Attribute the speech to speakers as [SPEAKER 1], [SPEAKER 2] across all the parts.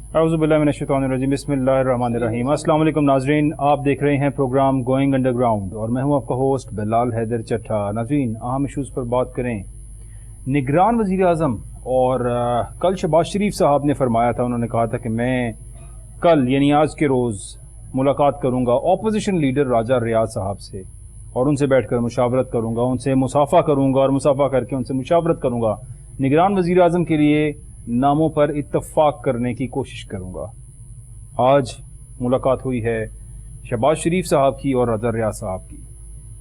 [SPEAKER 1] اعوذ باللہ من الشیطان الرجیم، بسم اللہ الرحمن الرحیم۔ السلام علیکم ناظرین، آپ دیکھ رہے ہیں پروگرام گوئنگ انڈر گراؤنڈ اور میں ہوں آپ کا ہوسٹ بلال حیدر چٹھا۔ ناظرین، اہم ایشوز پر بات کریں۔ نگران وزیر اعظم اور کل شہباز شریف صاحب نے فرمایا تھا، انہوں نے کہا تھا کہ میں کل یعنی آج کے روز ملاقات کروں گا اپوزیشن لیڈر راجہ ریاض صاحب سے اور ان سے بیٹھ کر مشاورت کروں گا، ان سے مصافحہ کروں گا اور مصافحہ کر کے ان سے مشاورت کروں گا، نگران وزیر اعظم کے لیے ناموں پر اتفاق کرنے کی کوشش کروں گا۔ آج ملاقات ہوئی ہے شہباز شریف صاحب کی اور راجہ ریاض صاحب کی۔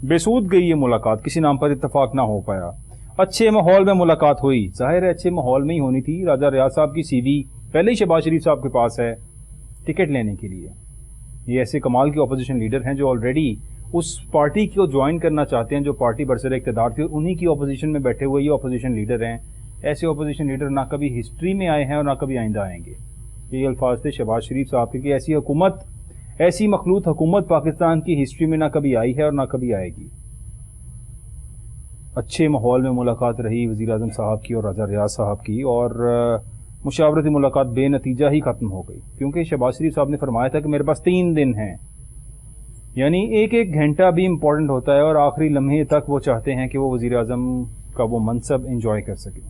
[SPEAKER 1] بے سود گئی یہ ملاقات، کسی نام پر اتفاق نہ ہو پایا۔ اچھے ماحول میں ملاقات ہوئی، ظاہر ہے اچھے ماحول میں ہی ہونی تھی۔ راجہ ریاض صاحب کی سی وی پہلے ہی شہباز شریف صاحب کے پاس ہے ٹکٹ لینے کے لیے۔ یہ ایسے کمال کے اپوزیشن لیڈر ہیں جو آلریڈی اس پارٹی کو جوائن کرنا چاہتے ہیں جو پارٹی برسر اقتدار تھی، اور انہی کی اپوزیشن میں بیٹھے ہوئے یہ اپوزیشن لیڈر ہیں۔ ایسے اپوزیشن لیڈر نہ کبھی ہسٹری میں آئے ہیں اور نہ کبھی آئندہ آئیں گے۔ یہ الفاظ تھے شہباز شریف صاحب کے کہ ایسی حکومت، ایسی مخلوط حکومت پاکستان کی ہسٹری میں نہ کبھی آئی ہے اور نہ کبھی آئے گی۔ اچھے ماحول میں ملاقات رہی وزیر اعظم صاحب کی اور راجہ ریاض صاحب کی، اور مشاورتی ملاقات بے نتیجہ ہی ختم ہو گئی، کیونکہ شہباز شریف صاحب نے فرمایا تھا کہ میرے پاس 3 دن ہیں، یعنی ایک ایک گھنٹہ بھی امپورٹنٹ ہوتا ہے، اور آخری لمحے تک وہ چاہتے ہیں کہ وہ وزیر اعظم کا وہ منصب انجوائے کر سکیں،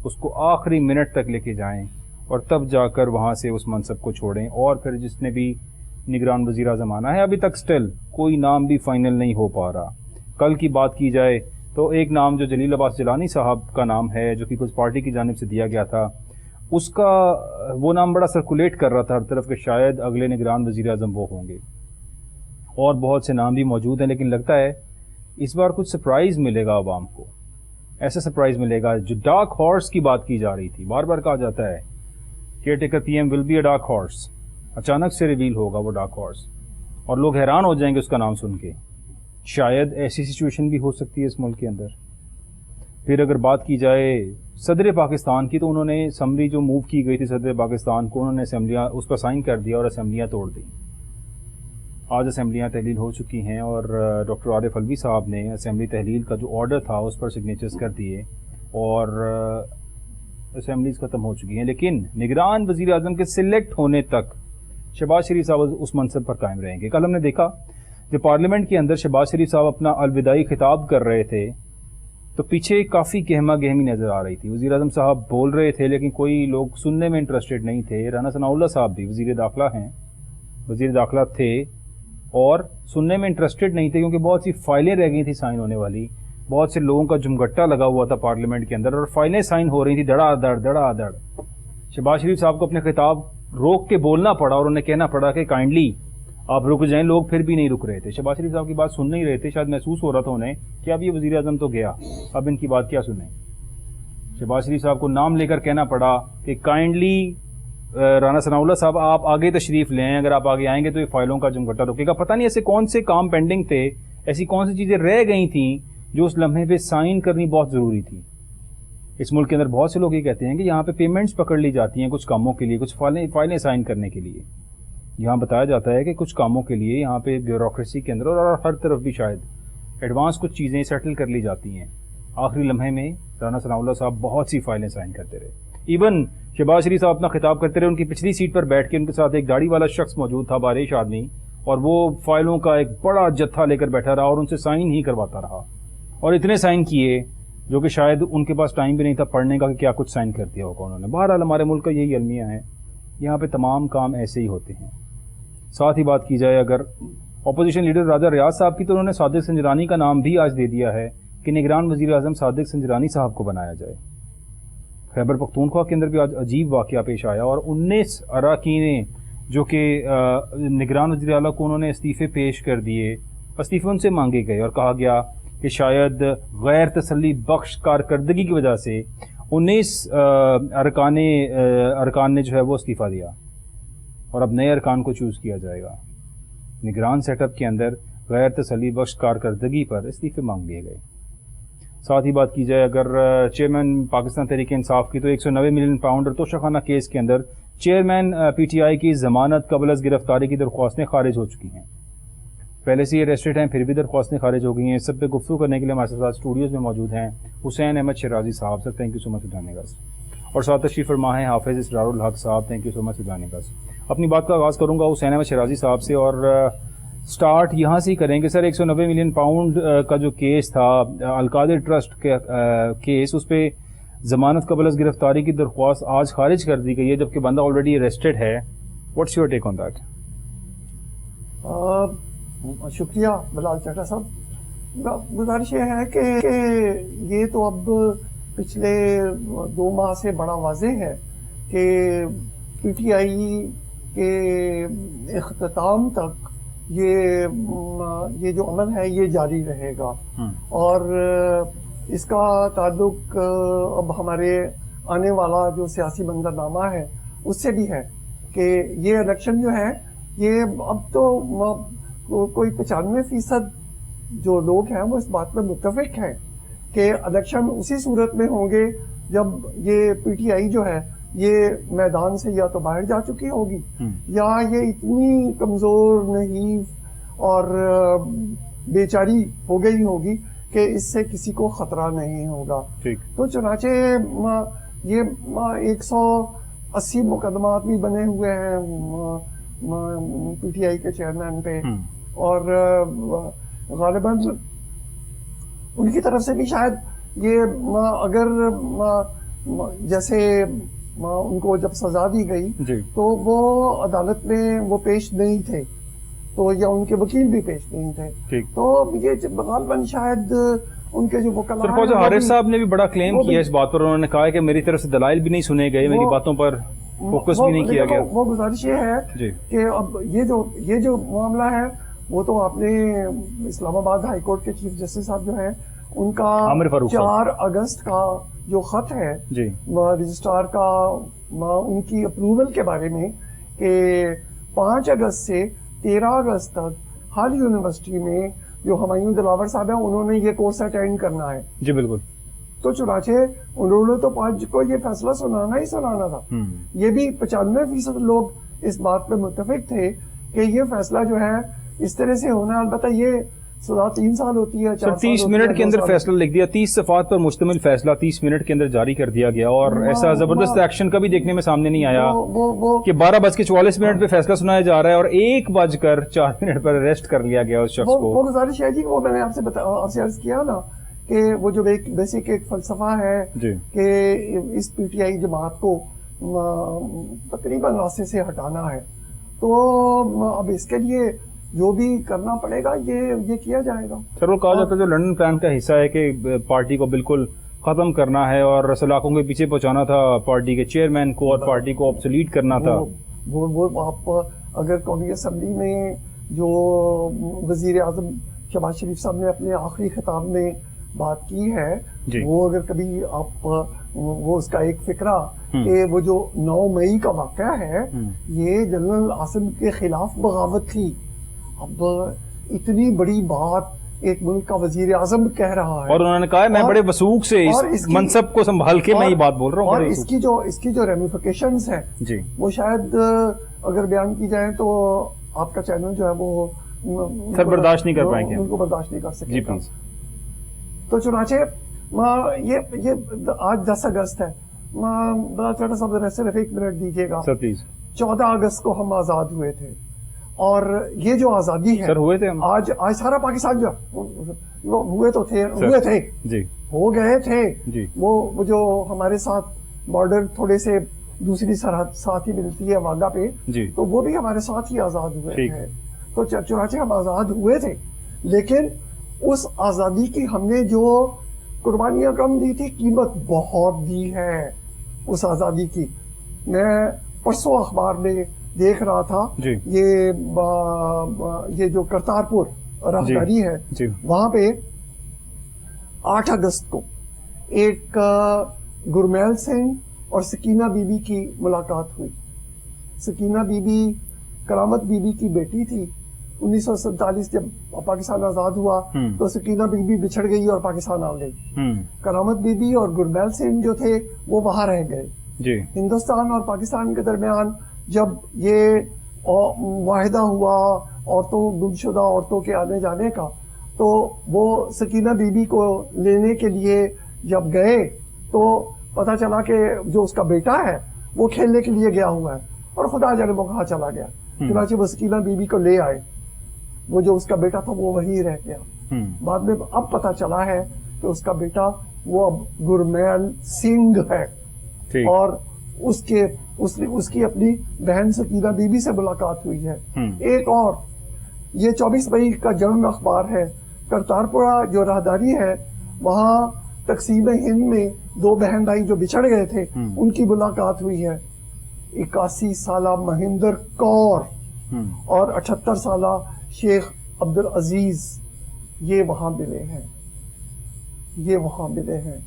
[SPEAKER 1] اس کو آخری منٹ تک لے کے جائیں اور تب جا کر وہاں سے اس منصب کو چھوڑیں۔ اور پھر جس نے بھی نگران وزیر اعظم آنا ہے، ابھی تک سٹل کوئی نام بھی فائنل نہیں ہو پا رہا۔ کل کی بات کی جائے تو ایک نام جو جلیل عباس جیلانی صاحب کا نام ہے، جو پیپلز پارٹی کی جانب سے دیا گیا تھا، اس کا وہ نام بڑا سرکولیٹ کر رہا تھا ہر طرف کہ شاید اگلے نگران وزیر اعظم وہ ہوں گے، اور بہت سے نام بھی موجود ہیں، لیکن لگتا ہے اس بار کچھ سرپرائز ملے گا عوام کو۔ ایسا سرپرائز ملے گا جو ڈارک ہارس کی بات کی جا رہی تھی، بار بار کہا جاتا ہے caretaker P M will be a dark horse, اچانک سے ریویل ہوگا وہ ڈارک ہارس اور لوگ حیران ہو جائیں گے اس کا نام سن کے۔ شاید ایسی سچویشن بھی ہو سکتی ہے اس ملک کے اندر۔ پھر اگر بات کی جائے صدر پاکستان کی، تو انہوں نے اسمبلی جو موو کی گئی تھی صدر پاکستان کو، انہوں نے اسمبلیاں اس پر سائن کر دیا اور اسمبلیاں توڑ دیں۔ آج اسمبلیاں تحلیل ہو چکی ہیں اور ڈاکٹر عارف علوی صاحب نے اسمبلی تحلیل کا جو آرڈر تھا اس پر سگنیچرز کر دیے اور اسمبلیز ختم ہو چکی ہیں، لیکن نگران وزیر اعظم کے سلیکٹ ہونے تک شہباز شریف صاحب اس منصب پر قائم رہیں گے۔ کل ہم نے دیکھا جب پارلیمنٹ کے اندر شہباز شریف صاحب اپنا الوداعی خطاب کر رہے تھے تو پیچھے کافی گہما گہمی نظر آ رہی تھی۔ وزیر اعظم صاحب بول رہے تھے لیکن کوئی لوگ سننے میں انٹرسٹڈ نہیں تھے۔ رانا ثناء اللہ صاحب بھی وزیر داخلہ ہیں، وزیر داخلہ تھے اور سننے میں انٹرسٹڈ نہیں تھے، کیونکہ بہت سی فائلیں رہ گئی تھیں سائن ہونے والی، بہت سے لوگوں کا جمگٹا لگا ہوا تھا پارلیمنٹ کے اندر اور فائلیں سائن ہو رہی تھیں دڑا دڑ۔ شہباز شریف صاحب کو اپنے خطاب روک کے بولنا پڑا اور انہیں کہنا پڑا کہ کائنڈلی آپ رک جائیں۔ لوگ پھر بھی نہیں رک رہے تھے، شہباز شریف صاحب کی بات سن نہیں رہے تھے، شاید محسوس ہو رہا تھا انہیں کہ اب یہ وزیر اعظم تو گیا، اب ان کی بات کیا سنیں۔ شہباز شریف صاحب کو نام لے کر کہنا پڑا کہ کائنڈلی رانا ثناء اللہ صاحب آپ آگے تشریف لیں، اگر آپ آگے آئیں گے تو یہ فائلوں کا جمگٹا رکے گا۔ پتہ نہیں ایسے کون سے کام پینڈنگ تھے، ایسی کون سی چیزیں رہ گئی تھیں جو اس لمحے پہ سائن کرنی بہت ضروری تھی۔ اس ملک کے اندر بہت سے لوگ یہ کہتے ہیں کہ یہاں پہ پیمنٹس پکڑ لی جاتی ہیں کچھ کاموں کے لیے، کچھ فائلیں سائن کرنے کے لیے۔ یہاں بتایا جاتا ہے کہ کچھ کاموں کے لیے یہاں پہ بیوروکریسی کے اندر اور ہر طرف بھی شاید ایڈوانس کچھ چیزیں سیٹل کر لی جاتی ہیں، آخری لمحے میں رانا ثناء اللہ صاحب بہت سی فائلیں سائن کرتے رہے۔ ایون شہباز شریف صاحب اپنا خطاب کرتے رہے، ان کی پچھلی سیٹ پر بیٹھ کے ان کے ساتھ ایک داڑھی والا شخص موجود تھا، باریش آدمی، اور وہ فائلوں کا ایک بڑا جتھا لے کر بیٹھا رہا اور ان سے سائن ہی کرواتا رہا، اور اتنے سائن کیے جو کہ شاید ان کے پاس ٹائم بھی نہیں تھا پڑھنے کا کہ کیا کچھ سائن کر دیا ہوگا انہوں نے۔ بہرحال ہمارے ملک کا یہی المیہ ہے، یہاں پہ تمام کام ایسے ہی ہوتے ہیں۔ ساتھ ہی بات کی جائے اگر اپوزیشن لیڈر راجہ ریاض صاحب کی، تو انہوں نے صادق سنجرانی کا نام بھی آج دے دیا ہے کہ نگران وزیر اعظم صادق سنجرانی صاحب کو بنایا جائے۔ خیبر پختونخوا کے اندر بھی آج عجیب واقعہ پیش آیا اور 19 اراکین جو کہ نگران وزیر اعلیٰ کو انہوں نے استعفے پیش کر دیے، استعفے ان سے مانگے گئے اور کہا گیا کہ شاید غیر تسلی بخش کارکردگی کی وجہ سے 19 ارکان نے جو ہے وہ استعفیٰ دیا اور اب نئے ارکان کو چوز کیا جائے گا۔ نگران سیٹ اپ کے اندر غیر تسلی بخش کارکردگی پر استعفے مانگ لیے گئے۔ ساتھ ہی بات کی جائے اگر چیئرمین پاکستان تحریک انصاف کی، تو 190 ملین پاؤنڈ توشہ خانہ کیس کے اندر چیئرمین پی ٹی آئی کی ضمانت قبل از گرفتاری کی درخواستیں خارج ہو چکی ہیں۔ پہلے سے یہ ریسٹڈ ہیں، پھر بھی درخواستیں خارج ہو گئی ہیں۔ اس سب پہ گفتگو کرنے کے لیے ہمارے ساتھ اسٹوڈیوز میں موجود ہیں حسین احمد شیرازی صاحب۔ Sir thank you so much for joining us. اور ساتھ تشریف فرما ہے حافظ اسرار الحق صاحب. Thank you so much for joining us. اپنی بات کا آغاز کروں گا حسین احمد شیرازی صاحب سے اور سٹارٹ یہاں سے ہی کریں گے. سر 190 ملین پاؤنڈ کا جو کیس تھا القادر ٹرسٹ کا کیس, اس پہ ضمانت قبل از گرفتاری کی درخواست آج خارج کر دی گئی ہے جبکہ بندہ آلریڈی اریسٹڈ ہے. What's your take on that?
[SPEAKER 2] شکریہ بلال چاٹا صاحب. گزارش یہ ہے کہ یہ تو اب پچھلے 2 ماہ سے بڑا واضح ہے کہ پی ٹی آئی کے اختتام تک یہ جو عمل ہے یہ جاری رہے گا, اور اس کا تعلق اب ہمارے آنے والا جو سیاسی منظرنامہ ہے اس سے بھی ہے کہ یہ الیکشن جو ہے یہ اب تو کوئی 95% جو لوگ ہیں وہ اس بات میں متفق ہیں کہ الیکشن اسی صورت میں ہوں گے جب یہ پی ٹی آئی جو ہے یہ میدان سے یا تو باہر جا چکی ہوگی یا یہ اتنی کمزور نحیف اور بیچاری ہو گئی ہوگی کہ اس سے کسی کو خطرہ نہیں ہوگا. تو چنانچہ یہ 180 مقدمات بھی بنے ہوئے ہیں پی ٹی آئی کے چیئرمین پہ, اور غالباً ان کی طرف سے بھی شاید یہ اگر جیسے ان کو جب سزا دی گئی تو وہ عدالت میں وہ پیش نہیں تھے, تو یا ان کے وکیل بھی پیش نہیں تھے, تو یہ غالباً شاید ان کے جو وکلاء
[SPEAKER 1] حارث صاحب نے بھی بڑا کلیم کیا اس بات پر. انہوں نے کہا کہ میری طرف سے دلائل بھی نہیں سنے گئے, میری باتوں پر فوکس بھی نہیں کیا گیا.
[SPEAKER 2] وہ گزارش یہ ہے کہ اب یہ جو معاملہ ہے وہ تو آپ نے اسلام آباد ہائی کورٹ کے چیف جسٹس صاحب جو ہیں ان کا 4 اگست کا جو خط ہے رجسٹرار کا ان کی اپروول کے بارے میں کہ 5 اگست سے 13 اگست تک ہر یونیورسٹی میں جو ہمایوں دلاور صاحب ہیں انہوں نے یہ کورس اٹینڈ کرنا ہے.
[SPEAKER 1] جی بالکل.
[SPEAKER 2] تو چنانچہ انہوں نے تو 5 کو یہ فیصلہ سنانا ہی سنانا تھا. یہ بھی 95% لوگ اس بات پہ متفق تھے کہ یہ فیصلہ جو ہے اس طرح سے ہونا. البتہ یہ سزا 3 سال ہوتی ہے,
[SPEAKER 1] 30 منٹ کے اندر فیصلہ لکھ دیا, 30 صفحات پر مشتمل فیصلہ 30 منٹ کے اندر جاری کر دیا گیا, اور ایسا زبردست ایکشن کبھی دیکھنے میں سامنے نہیں آیا کہ 12:44 پہ فیصلہ سنایا جا رہا ہے اور 1:04 پر اریسٹ کر لیا گیا اس شخص کو.
[SPEAKER 2] وہ گزارش ہے جی, وہ میں نے آپ سے عرض کیا نا کہ وہ جو بیسک ایک فلسفہ ہے کہ اس پی ٹی آئی جماعت کو تقریباً راستے سے ہٹانا ہے, تو اب اس کے لیے جو بھی کرنا پڑے گا یہ کیا جائے گا.
[SPEAKER 1] سر وہ کہا جاتا ہے جو لنڈن پلان کا حصہ ہے کہ پارٹی کو بالکل ختم کرنا ہے اور سلاخوں کے پیچھے پہنچانا تھا پارٹی کے چیئرمین کو اور پارٹی کو آبسولیٹ کرنا تھا.
[SPEAKER 2] وہ آپ اگر قومی اسمبلی میں جو وزیر اعظم شہباز شریف صاحب نے اپنے آخری خطاب میں بات کی ہے وہ اگر کبھی آپ وہ اس کا ایک فقرہ کہ وہ جو 9 مئی کا واقعہ ہے یہ جنرل عاصم کے خلاف بغاوت تھی. اب اتنی بڑی بات ایک ملک کا وزیر اعظم کہہ رہا ہے,
[SPEAKER 1] اور انہوں نے کہا میں بڑے وثوق سے اس منصب کو سنبھال کے میں یہ بات بول رہا ہوں,
[SPEAKER 2] اور اس کی جو ریمیفیکیشنز ہیں وہ شاید اگر بیان کی جائیں تو آپ کا چینل جو ہے وہ
[SPEAKER 1] سر برداشت نہیں کر پائیں گے,
[SPEAKER 2] ان کو برداشت نہیں کر سکے گا. تو چنانچہ یہ آج 10 اگست ہے, چھوٹا سا صرف 1 منٹ دیجیے گا. 14 اگست کو ہم آزاد ہوئے تھے, اور یہ جو آزادی ہے
[SPEAKER 1] سر ہوئے تھے
[SPEAKER 2] آج سارا پاکستان جو ہوئے تو تھے ہو گئے تھے. وہ جو ہمارے ساتھ بارڈر تھوڑے سے دوسری سرحد ساتھ ہی ملتی ہے واگا پہ, تو وہ بھی ہمارے ساتھ ہی آزاد ہوئے تھے. تو چنانچہ ہم آزاد ہوئے تھے, لیکن اس آزادی کی ہم نے جو قربانیاں کم دی تھی, قیمت بہت دی ہے اس آزادی کی. میں پرسوں اخبار میں دیکھ رہا تھا یہ جو کرتارپور راہداری ہے وہاں پہ 8 اگست کو ایک گرمیل سنگھ اور سکینہ بی بی کی ملاقات ہوئی. سکینہ بی بی کرامت بی بی کی بیٹی تھی. 1947 جب پاکستان آزاد ہوا تو سکینہ بی بی بچھڑ گئی اور پاکستان آ گئی. کرامت بی بی اور گرمیل سنگھ جو تھے وہ وہاں رہ گئے. ہندوستان اور پاکستان کے درمیان جب یہ معاہدہ ہوا عورتوں گمشدہ عورتوں کے آنے جانے کا, تو وہ سکینہ بی بی کو لینے کے لیے جب گئے تو پتا چلا کہ جو اس کا بیٹا ہے وہ کھیلنے کے لیے گیا ہوا ہے اور خدا جانے وہ کہاں چلا گیا. چنانچہ وہ سکینہ بی بی کو لے آئے. وہ جو اس کا بیٹا تھا وہ وہیں رہ گیا. بعد میں اب پتا چلا ہے کہ اس کا بیٹا وہ اب گرمیل سنگھ ہے, اور اس کی اپنی بہن سکینہ بی بی سے ملاقات ہوئی ہے. ایک اور یہ 24 مئی کا جنگ اخبار ہے, کرتارپورہ جو راہداری ہے وہاں تقسیم ہند میں 2 بہن بھائی جو بچھڑ گئے تھے ان کی ملاقات ہوئی ہے. 81 سالہ مہندر کور اور 78 سالہ شیخ عبدالعزیز یہ وہاں ملے ہیں.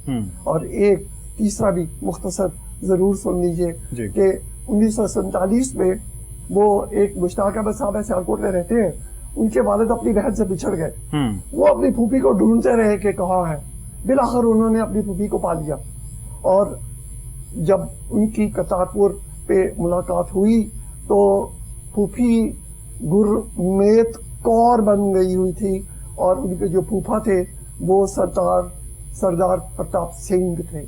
[SPEAKER 2] اور ایک تیسرا بھی مختصر ضرور سن لیجئے کہ 1947 میں وہ ایک مشتاق احمد صاحب سیالکوٹ میں رہتے ہیں, ان کے والد اپنی بہن سے بچھڑ گئے. وہ اپنی پھوپھی کو ڈھونڈتے رہے کہ کہاں ہے. بالآخر انہوں نے اپنی پھوپھی کو پا لیا, اور جب ان کی کرتارپور پہ ملاقات ہوئی تو پھوپھی گرمیت کور بن گئی ہوئی تھی, اور ان کے جو پھوپھا تھے وہ سردار پرتاپ سنگھ تھے.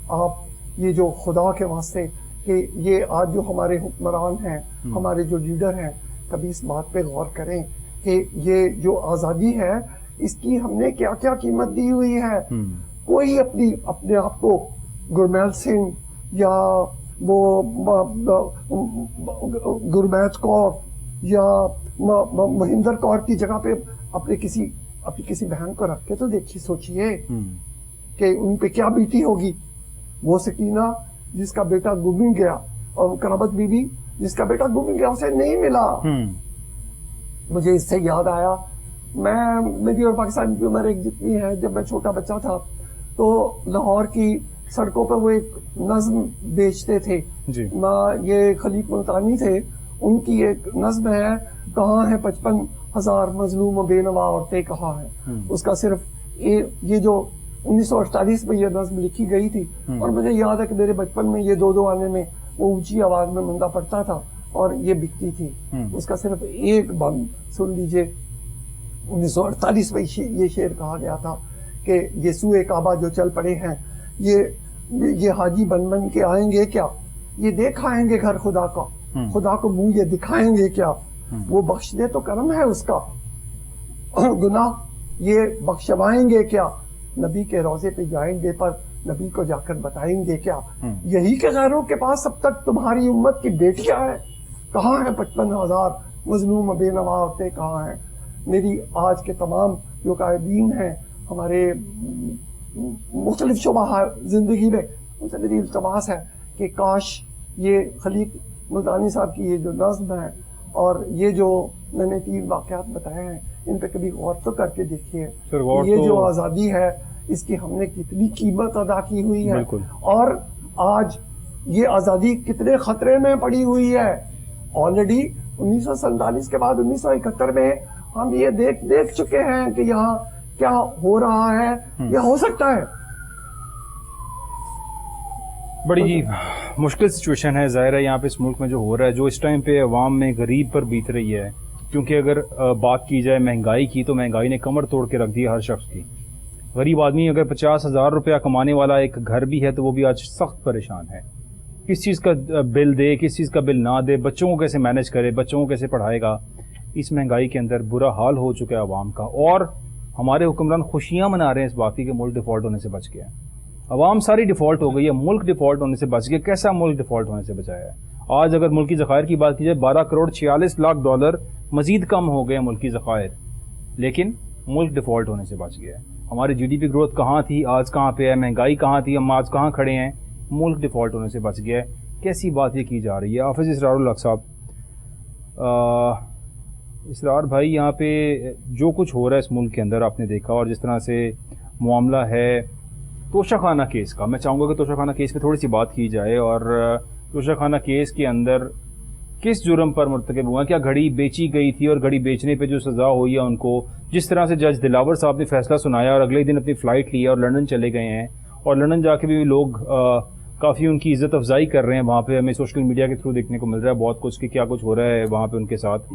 [SPEAKER 2] آپ یہ جو خدا کے واسطے کہ یہ آج جو ہمارے حکمران ہیں, ہمارے جو لیڈر ہیں, کبھی اس بات پہ غور کریں کہ یہ جو آزادی ہے اس کی ہم نے کیا کیا قیمت دی ہوئی ہے. کوئی اپنے آپ کو گرمیل سنگھ یا وہ گرمیت کور یا مہندر کور کی جگہ پہ اپنی کسی بہن کو رکھ کے تو دیکھیے, سوچئے کہ ان پہ کیا بیتی ہوگی. وہ سکینہ جس کا بیٹا گم گیا, اور کرامت بی بی جس کا بیٹا گم گیا, اسے نہیں ملا. مجھے اس سے یاد آیا, میری اور پاکستان کی عمر ایک جتنی ہے, جب میں چھوٹا بچہ تھا تو لاہور کی سڑکوں پہ وہ ایک نظم بیچتے تھے. یہ خلیق ملتانی تھے, ان کی ایک نظم ہے, کہاں ہے 55,000 مظلوم و بے نوا عورتیں کہاں ہیں. اس کا صرف یہ جو 1948 میں یہ نظم لکھی گئی تھی, اور مجھے یاد ہے کہ میرے بچپن میں یہ 2 آنے میں وہ اونچی آواز میں مندہ پڑتا تھا اور یہ بکتی تھی. اس کا صرف ایک بند سن لیجئے. 1948 میں یہ شعر کہا گیا تھا کہ یہ سوئے کعبہ جو چل پڑے ہیں, یہ حاجی بن کے آئیں گے کیا, یہ دیکھ آئیں گے گھر خدا کا, خدا کو منہ یہ دکھائیں گے کیا, وہ بخش دے تو کرم ہے اس کا, گناہ یہ بخشوائیں گے کیا, نبی کے روضے پہ جائیں گے پر نبی کو جا کر بتائیں گے کیا, یہی کہ غیروں کے پاس اب تک تمہاری امت کی بیٹیاں ہیں, کہاں ہیں 55,000 مظلوم بے نوا عورتیں کہاں ہیں. میری آج کے تمام جو قائدین ہیں ہمارے مختلف شعبہ زندگی میں, ان سے میری التماس ہے کہ کاش یہ خلیق ملتانی صاحب کی یہ جو نظم ہے اور یہ جو میں نے 3 واقعات بتائے ہیں, ان پہ کبھی غور تو کر کے دیکھیے. یہ جو آزادی ہے اس کی ہم نے کتنی قیمت ادا کی ہوئی ہے, اور آج یہ آزادی کتنے خطرے میں پڑی ہوئی ہے. آلریڈی 1947 کے بعد 1971 میں ہم یہ دیکھ چکے ہیں کہ یہاں کیا ہو رہا ہے یا ہو سکتا ہے.
[SPEAKER 1] بڑی مشکل سچویشن ہے, ظاہر ہے یہاں پہ اس ملک میں جو ہو رہا ہے, جو اس ٹائم پہ عوام میں غریب پر بیت رہی ہے. کیونکہ اگر بات کی جائے مہنگائی کی تو مہنگائی نے کمر توڑ کے رکھ دی ہر شخص کی. غریب آدمی اگر 50,000 روپیہ کمانے والا ایک گھر بھی ہے تو وہ بھی آج سخت پریشان ہے. کس چیز کا بل دے, کس چیز کا بل نہ دے, بچوں کو کیسے مینج کرے, بچوں کو کیسے پڑھائے گا. اس مہنگائی کے اندر برا حال ہو چکا ہے عوام کا, اور ہمارے حکمران خوشیاں منا رہے ہیں اس بات کی کہ ملک ڈیفالٹ ہونے سے بچ گیا. عوام ساری ڈیفالٹ ہو گئی ہے, ملک ڈیفالٹ ہونے سے بچ گیا. کیسا ملک ڈیفالٹ ہونے سے بچایا ہے؟ آج اگر ملکی ذخائر کی بات کی جائے 12 کروڑ 46 لاکھ ڈالر مزید کم ہو گئے ملکی ذخائر, لیکن ملک ڈیفالٹ ہونے سے بچ گیا ہے. ہماری جی ڈی پی گروتھ کہاں تھی, آج کہاں پہ ہے, مہنگائی کہاں تھی, ہم آج کہاں کھڑے ہیں, ملک ڈیفالٹ ہونے سے بچ گیا ہے. کیسی بات یہ کی جا رہی ہے؟ حافظ اسرار الحق صاحب, اسرار بھائی, یہاں پہ جو کچھ ہو رہا ہے اس ملک کے اندر آپ نے دیکھا, اور جس طرح سے معاملہ ہے توشہ خانہ کیس کا, میں چاہوں گا کہ توشہ خانہ کیس پہ تھوڑی سی بات کی جائے. اور توشہ خانہ کیس کے اندر کس جرم پر مرتکب ہوا, کیا گھڑی بیچی گئی تھی, اور گھڑی بیچنے پہ جو سزا ہوئی ہے ان کو, جس طرح سے جج دلاور صاحب نے فیصلہ سنایا اور اگلے دن اپنی فلائٹ لی اور لندن چلے گئے ہیں, اور لندن جا کے بھی لوگ کافی ان کی عزت افزائی کر رہے ہیں. وہاں پہ ہمیں سوشل میڈیا کے تھرو دیکھنے کو مل رہا ہے بہت کچھ کہ کیا کچھ ہو رہا ہے وہاں پہ ان کے ساتھ.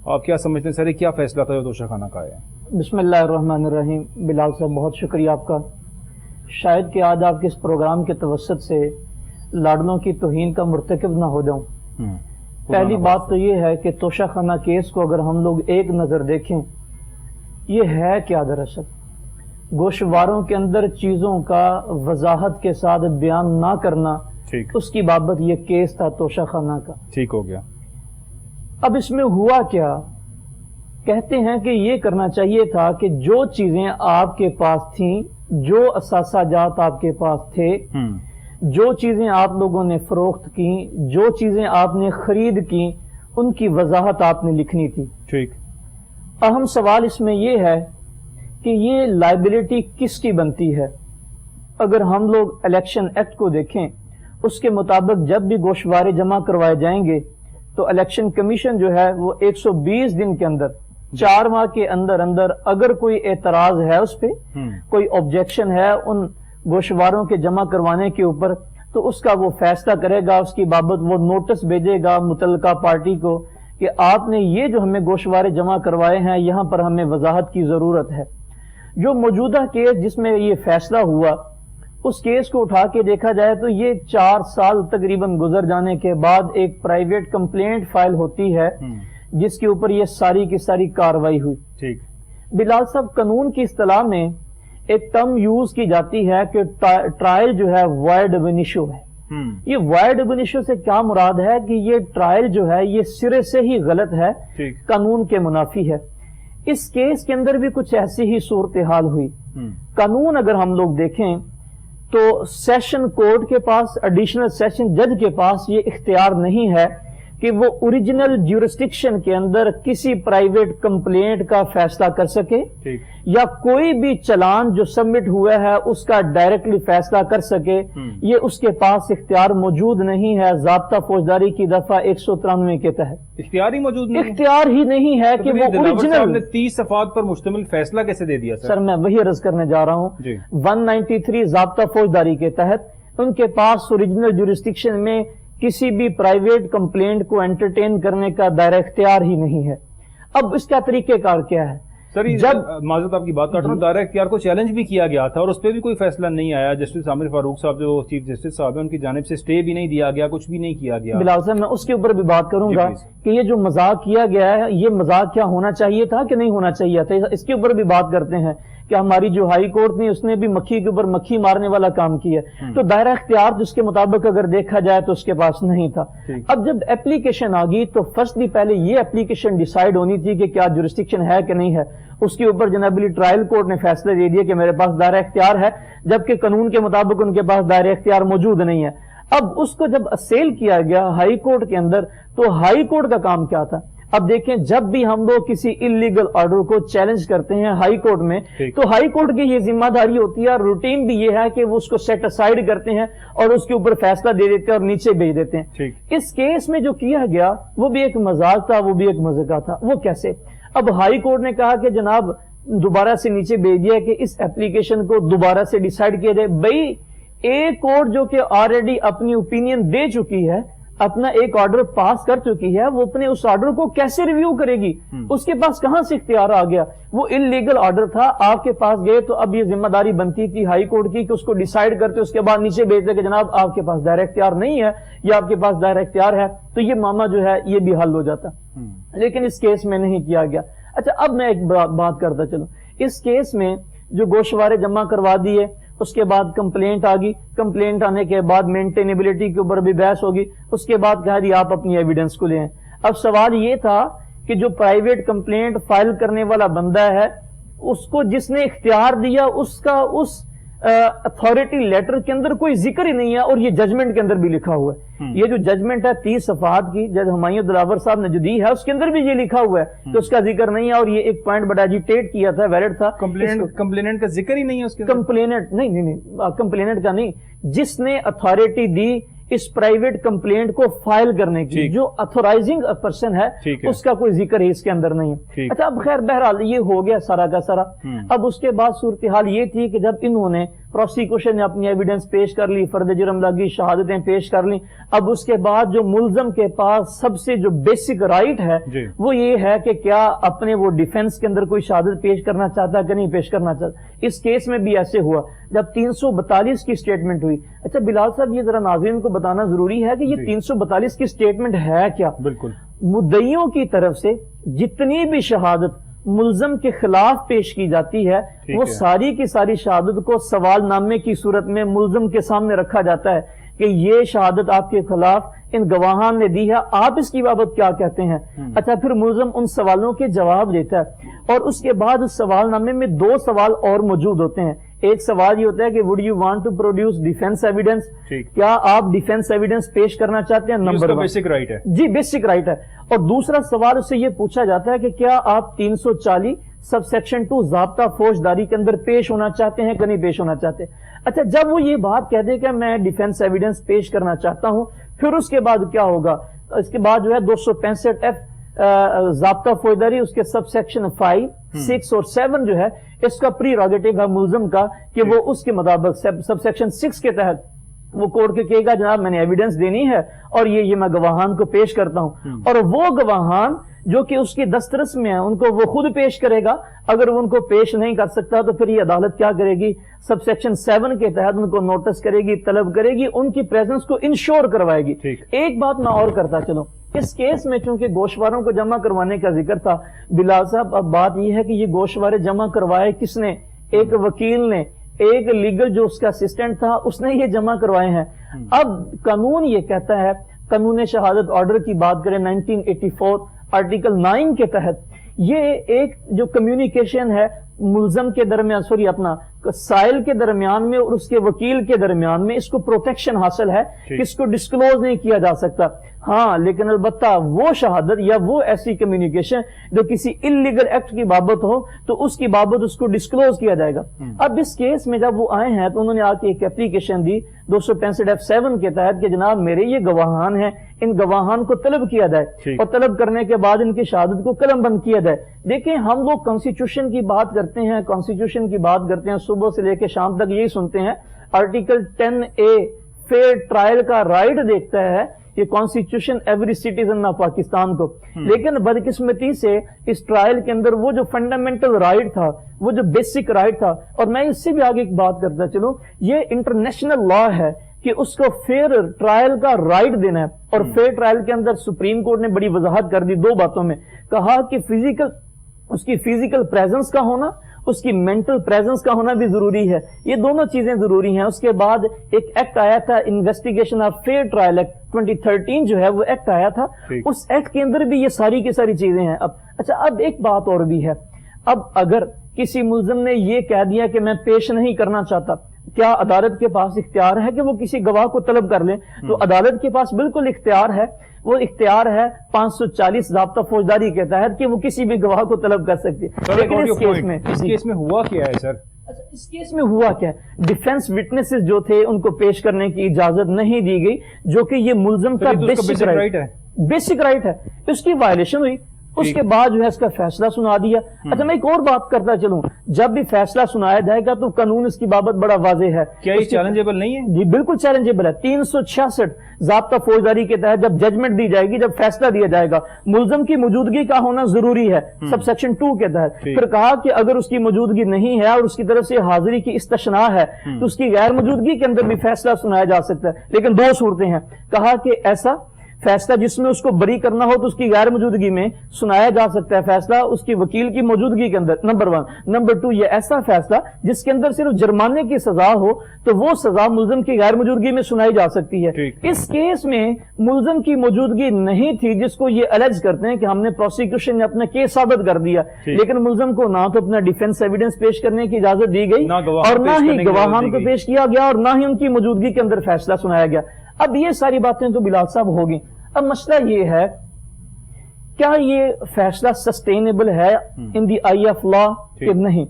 [SPEAKER 1] آپ کیا سمجھتے ہیں سر, کیا فیصلہ تھا جو توشہ خانہ کا ہے؟
[SPEAKER 3] بسم اللہ الرحمن الرحیم. بلال صاحب بہت شکریہ آپ کا. شاید کہ آج آپ کے اس پروگرام کے توسط سے لاڈلوں کی توہین کا مرتکب نہ ہو جاؤں۔ پہلی بات تو یہ ہے کہ توشہ خانہ کیس کو اگر ہم لوگ ایک نظر دیکھیں، یہ ہے کیا دراصل گوشواروں کے اندر چیزوں کا وضاحت کے ساتھ بیان نہ کرنا، اس کی بابت یہ کیس تھا توشہ خانہ کا۔
[SPEAKER 1] ٹھیک ہو گیا۔
[SPEAKER 3] اب اس میں ہوا کیا، کہتے ہیں کہ یہ کرنا چاہیے تھا کہ جو چیزیں آپ کے پاس تھیں، جو اثاثہ جات آپ کے پاس تھے، جو چیزیں آپ لوگوں نے فروخت کی، جو چیزیں آپ نے خرید کی، ان کی وضاحت آپ نے لکھنی تھی۔
[SPEAKER 1] ٹھیک۔
[SPEAKER 3] اہم سوال اس میں یہ ہے کہ یہ لائبلٹی کس کی بنتی ہے؟ اگر ہم لوگ الیکشن ایکٹ کو دیکھیں، اس کے مطابق جب بھی گوشوارے جمع کروائے جائیں گے تو الیکشن کمیشن جو ہے وہ 120 دن کے اندر، 4 ماہ کے اندر اگر کوئی اعتراض ہے اس پہ، کوئی آبجیکشن ہے ان گوشواروں کے جمع کروانے کے اوپر، تو اس کا وہ فیصلہ کرے گا، اس کی بابت وہ نوٹس بھیجے گا متعلقہ پارٹی کو کہ آپ نے یہ جو ہمیں گوشوارے جمع کروائے ہیں، یہاں پر ہمیں وضاحت کی ضرورت ہے۔ جو موجودہ کیس جس میں یہ فیصلہ ہوا، اس کیس کو اٹھا کے دیکھا جائے تو یہ 4 سال تقریباً گزر جانے کے بعد ایک پرائیویٹ کمپلینٹ فائل ہوتی ہے جس کے اوپر یہ ساری کی ساری کاروائی ہوئی۔
[SPEAKER 1] ٹھیک۔
[SPEAKER 3] بلال صاحب، قانون کی اصطلاح میں ایک ٹرم یوز کی جاتی ہے کہ ٹرائل جو ہے وائڈ اب انیشو ہے۔ یہ وائڈ اب انیشو سے کیا مراد ہے کہ یہ ٹرائل جو ہے یہ سرے سے ہی غلط ہے، قانون کے منافی ہے۔ اس کیس کے اندر بھی کچھ ایسی ہی صورتحال ہوئی۔ قانون اگر ہم لوگ دیکھیں تو سیشن کورٹ کے پاس، ایڈیشنل سیشن جج کے پاس یہ اختیار نہیں ہے کہ وہ اوریجنل جیورسڈکشن کے اندر کسی پرائیویٹ کمپلینٹ کا فیصلہ کر سکے یا کوئی بھی چلان جو سبمٹ ہوا ہے اس کا ڈائریکٹلی فیصلہ کر سکے، یہ اس کے پاس اختیار موجود نہیں ہے۔ ضابطہ فوجداری کی دفعہ 193 کے تحت
[SPEAKER 1] اختیار ہی موجود نہیں،
[SPEAKER 3] اختیار ہی نہیں ہے کہ وہ اوریجنل
[SPEAKER 1] 30 صفحات پر مشتمل فیصلہ کیسے دے دیا؟
[SPEAKER 3] سر میں وہی عرض کرنے جا رہا ہوں، 193 ضابطہ فوجداری کے تحت ان کے پاس اوریجنل جیورسڈکشن میں کسی بھی پرائیویٹ کمپلینٹ کو انٹرٹین کرنے کا دائرہ اختیار ہی نہیں ہے۔ اب اس کا طریقہ کار کیا ہے؟
[SPEAKER 1] سر جب معذرت آپ کی بات کر رہا ہوں، دائرہ اختیار کو چیلنج بھی کیا گیا تھا اور اس پہ بھی کوئی فیصلہ نہیں آیا۔ جسٹس عامر فاروق صاحب جو چیف جسٹس صاحب ہیں، ان کی جانب سے اسٹے بھی نہیں دیا گیا، کچھ بھی نہیں کیا گیا۔
[SPEAKER 3] بلال صاحب، میں اس کے اوپر بھی بات کروں گا کہ یہ جو مذاق کیا گیا ہے، یہ مذاق کیا ہونا چاہیے تھا کہ نہیں ہونا چاہیے تھا، اس کے اوپر بھی بات کرتے ہیں کہ ہماری جو ہائی کورٹ نے اس نے بھی مکھی کے اوپر مکھی مارنے والا کام کیا۔ تو دائرہ اختیار جس کے مطابق اگر دیکھا جائے تو اس کے پاس نہیں تھا۔ اب جب اپلیکیشن آ گئی تو فرسٹلی پہلے یہ اپلیکیشن ڈیسائیڈ ہونی تھی کہ کیا جورسڈکشن ہے کہ نہیں ہے۔ اس کے اوپر جنابلی ٹرائل کورٹ نے فیصلہ دے دیا کہ میرے پاس دائرہ اختیار ہے، جبکہ قانون کے مطابق ان کے پاس دائرہ اختیار موجود نہیں ہے۔ اب اس کو جب اسیل کیا گیا ہائی کورٹ کے اندر، تو ہائی کورٹ کا کام کیا تھا؟ اب دیکھیں، جب بھی ہم لوگ کسی انلیگل آرڈر کو چیلنج کرتے ہیں ہائی کورٹ میں، تو ہائی کورٹ کی یہ ذمہ داری ہوتی ہے اور روٹین بھی یہ ہے کہ وہ اس کو سیٹ اسائڈ کرتے ہیں اور اس کے اوپر فیصلہ دے دیتے ہیں اور نیچے بھیج دیتے ہیں۔ اس کیس میں جو کیا گیا وہ بھی ایک مذاق تھا، وہ بھی ایک مذاق تھا۔ وہ کیسے؟ اب ہائی کورٹ نے کہا کہ جناب دوبارہ سے نیچے بھیج دیا کہ اس اپلیکیشن کو دوبارہ سے ڈیسائیڈ کیا جائے۔ بھائی ایک کورٹ جو کہ آلریڈی اپنی اوپینین دے چکی ہے، اپنا ایک آرڈر پاس کر چکی ہے، وہ اپنے اس آرڈر کو کیسے ریویو کرے گی؟ اس کے پاس کہاں سے اختیار آ گیا؟ وہ انلیگل آرڈر تھا، آپ کے پاس گئے تو اب یہ ذمہ داری بنتی تھی ہائی کورٹ کی کہ اس کو ڈیسائیڈ کرتے، اس کے بعد نیچے بھیجتے کہ جناب آپ کے پاس دائرہ اختیار نہیں ہے یا آپ کے پاس دائرہ اختیار ہے، تو یہ معاملہ جو ہے یہ بھی حل ہو جاتا۔ لیکن اس کیس میں نہیں کیا گیا۔ اچھا، اب میں ایک بات کرتا چلوں، اس کیس میں جو گوشوارے جمع کروا دیے، اس کے بعد کمپلینٹ آ گئی، کمپلینٹ آنے کے بعد مینٹینیبلٹی کے اوپر بھی بحث ہوگی، اس کے بعد کہا جی آپ اپنی ایویڈنس کو لیں۔ اب سوال یہ تھا کہ جو پرائیویٹ کمپلینٹ فائل کرنے والا بندہ ہے، اس کو جس نے اختیار دیا اس کا اس اتھارٹی لیٹر کے اندر کوئی ذکر ہی نہیں ہے، اور یہ ججمنٹ کے اندر بھی لکھا ہوا ہے۔ یہ جو ججمنٹ ہے 30 صفحات کی، جج ہمایوں دلاور صاحب نے جو دی ہے، اس کے اندر بھی یہ لکھا ہوا ہے کہ اس کا ذکر نہیں ہے، اور یہ ایک پوائنٹ بڑا ایجیٹیٹ کیا تھا، ویلڈ تھا۔
[SPEAKER 1] کمپلیننٹ کا ذکر ہی نہیں ہے اس کے،
[SPEAKER 3] کمپلیننٹ نہیں، کمپلیننٹ کا نہیں، جس نے اتھارٹی دی اس پرائیویٹ کمپلینٹ کو فائل کرنے کی، جو اتھورائزنگ پرسن ہے، اس کا کوئی ذکر ہی اس کے اندر نہیں ہے۔ اچھا، اب خیر بہرحال یہ ہو گیا سارا کا سارا۔ اب اس کے بعد صورتحال یہ تھی کہ جب انہوں نے پروسیکیوشن نے اپنی ایویڈنس پیش کر لی, فرد جرم لگی, شہادتیں پیش کر لی. اب اس کے بعد جو ملزم کے پاس سب سے جو بیسک رائٹ ہے وہ یہ ہے کہ کیا اپنے وہ ڈیفنس کے اندر کوئی شہادت پیش کرنا چاہتا ہے کہ نہیں پیش کرنا چاہتا. اس کیس میں بھی ایسے ہوا جب 342 کی سٹیٹمنٹ ہوئی. اچھا بلال صاحب یہ ذرا ناظرین کو بتانا ضروری ہے کہ یہ 342 کی سٹیٹمنٹ ہے کیا.
[SPEAKER 1] بالکل
[SPEAKER 3] مدعیوں کی طرف سے جتنی بھی شہادت ملزم کے خلاف پیش کی جاتی ہے وہ ساری کی ساری شہادت کو سوال نامے کی صورت میں ملزم کے سامنے رکھا جاتا ہے کہ یہ شہادت آپ کے خلاف ان گواہان نے دی ہے, آپ اس کی بابت کیا کہتے ہیں. اچھا پھر ملزم ان سوالوں کے جواب دیتا ہے اور اس کے بعد اس سوال نامے میں 2 سوال اور موجود ہوتے ہیں. ایک سوال یہ ہوتا ہے کہ would you want to produce defence evidence, کیا آپ ڈیفینس ایویڈنس پیش کرنا چاہتے ہیں. نمبر 1
[SPEAKER 1] بیسک رائٹ ہے
[SPEAKER 3] جی, بیسک رائٹ ہے. اور دوسرا سوال اس سے یہ پوچھا جاتا ہے کہ کیا آپ 340 سب سیکشن 2 ضابطہ فوجداری کے اندر پیش ہونا چاہتے ہیں کہ نہیں پیش ہونا چاہتے. اچھا جب وہ یہ بات کہہ دے کہ میں ڈیفینس ایویڈنس پیش کرنا چاہتا ہوں, پھر اس کے بعد کیا ہوگا. اس کے بعد جو ہے 265F ضابطہ فوجداری, اس کے سب سیکشن 5, 6 اور 7 جو ہے اس کا پریروگیٹو ہے ملزم کا کہ وہ اس کے مطابق سب سیکشن 6 کے تحت وہ کورٹ کے کہے گا جناب میں نے ایویڈنس دینی ہے اور یہ میں گواہان کو پیش کرتا ہوں. اور وہ گواہان جو کہ اس کی دسترس میں ہیں ان کو وہ خود پیش کرے گا. اگر وہ ان کو پیش نہیں کر سکتا تو پھر یہ عدالت کیا کرے گی, سب سیکشن 7 کے تحت ان کو نوٹس کرے گی, طلب کرے گی, ان کی پریزنس کو انشور کروائے گی. ایک بات میں اور کرتا چلوں, اس کیس میں چونکہ گوشواروں کو جمع کروانے کا ذکر تھا بلال صاحب, اب بات یہ ہے کہ یہ گوشوارے جمع کروائے کس نے, ایک وکیل نے, ایک لیگل جو اس کا اسسٹنٹ تھا اس نے یہ جمع کروائے ہیں. اب قانون یہ کہتا ہے, قانون شہادت آرڈر کی بات کریں 1984 آرٹیکل 9 کے تحت, یہ ایک جو کمیونیکیشن ہے ملزم کے درمیان, سوری اپنا سائل کے درمیان میں اور اس کے وکیل کے درمیان میں, اس کو پروٹیکشن حاصل ہے کہ اس کو ڈسکلوز نہیں کیا جا سکتا. ہاں لیکن البتہ وہ شہادت یا وہ ایسی کمیونیکیشن جو کسی انلیگل ایکٹ کی بابت ہو تو اس کی بابت اس کو ڈسکلوز کیا جائے گا. اب اس کیس میں جب وہ آئے ہیں تو انہوں نے آ کے ایک اپلیکیشن دی 265F7 کے تحت کہ جناب میرے یہ گواہان ہیں, ان گواہان کو طلب کیا جائے اور طلب کرنے کے بعد ان کی شہادت کو قلم بند کیا جائے. دیکھیں ہم لوگ کانسٹیٹیوشن کی بات کرتے ہیں, کانسٹیٹیوشن کی بات کرتے ہیں, صبح سے لے کے شام تک یہی سنتے ہیں. آرٹیکل 10A فیئر ٹرائل کا رائٹ دیکھتا ہے یہ constitution every citizen of Pakistan کو, لیکن بدقسمتی سے اس ٹرائل کے اندر وہ جو فنڈامنٹل رائٹ تھا, وہ جو بیسک رائٹ تھا, اور میں اس سے بھی آگے ایک بات کرتا چلوں, یہ انٹرنیشنل لا ہے کہ اس کو فیئر ٹرائل کا رائٹ دینا ہے. اور فیئر ٹرائل کے اندر سپریم کورٹ نے بڑی وضاحت کر دی 2 باتوں میں, کہا کہ اس کی فزیکل پریزنس کا ہونا, اس کی مینٹل پریزنس کا ہونا بھی ضروری ہے. یہ دونوں چیزیں ضروری ہیں. اس کے بعد ایک ایکٹ آیا تھا investigation of fear trial act 2013 جو ہے وہ ایکٹ آیا تھا, اس ایکٹ کے اندر بھی یہ ساری کی ساری چیزیں ہیں. اب ایک بات اور بھی ہے, اب اگر کسی ملزم نے یہ کہہ دیا کہ میں پیش نہیں کرنا چاہتا, کیا عدالت کے پاس اختیار ہے کہ وہ کسی گواہ کو طلب کر لیں؟ تو عدالت کے پاس بالکل اختیار ہے. وہ اختیار ہے 540 ضابطہ فوجداری کے تحت کہ وہ کسی بھی گواہ کو طلب کر سکتی ہے. لیکن اس کیس میں
[SPEAKER 1] ہوا کیا ہے سر؟
[SPEAKER 3] اس کیس میں ہوا کیا ہے, ڈیفینس وٹنسز جو تھے ان کو پیش کرنے کی اجازت نہیں دی گئی, جو کہ یہ ملزم کا بیسک رائٹ ہے. بیسک رائٹ ہے, اس کی وائلیشن ہوئی. اس کے بعد جو ہے اس کا فیصلہ سنا دیا. اچھا میں ایک اور بات کرتا چلوں, جب بھی فیصلہ سنایا جائے گا تو قانون اس کی بابت بڑا واضح ہے.
[SPEAKER 1] کیا یہ چیلنجیبل نہیں ہے؟
[SPEAKER 3] جی بالکل چیلنجیبل ہے. 366 ضابطہ فوجداری کے تحت جب ججمنٹ دی جائے گی, جب فیصلہ دیا جائے گا, ملزم کی موجودگی کا ہونا ضروری ہے سب سیکشن 2 کے تحت. پھر کہا کہ اگر اس کی موجودگی نہیں ہے اور اس کی طرف سے حاضری کی استثناء ہے تو اس کی غیر موجودگی کے اندر بھی فیصلہ سنایا جا سکتا ہے. لیکن 2 صورتیں ہیں. کہا کہ ایسا فیصلہ جس میں اس کو بری کرنا ہو تو اس کی غیر موجودگی میں سنایا جا سکتا ہے فیصلہ اس کی وکیل کی موجودگی کے اندر, نمبر 1. نمبر 2, یہ ایسا فیصلہ جس کے اندر صرف جرمانے کی سزا ہو تو وہ سزا ملزم کی غیر موجودگی میں سنائی جا سکتی ہے. اس کیس میں ملزم کی موجودگی نہیں تھی, جس کو یہ الج کرتے ہیں کہ ہم نے پروسیکیوشن نے اپنا کیس ثابت کر دیا, لیکن ملزم کو نہ تو اپنا ڈیفینس ایویڈنس پیش کرنے کی اجازت دی گئی اور نہ ہی گواہان کو پیش کیا گیا اور نہ ہی ان کی موجودگی کے اندر فیصلہ سنایا گیا. اب یہ ساری باتیں تو بلال صاحب ہوگی. اب مسئلہ یہ ہے, کیا یہ فیصلہ سسٹینیبل ہے ان دی آئی آف لا کہ نہیں؟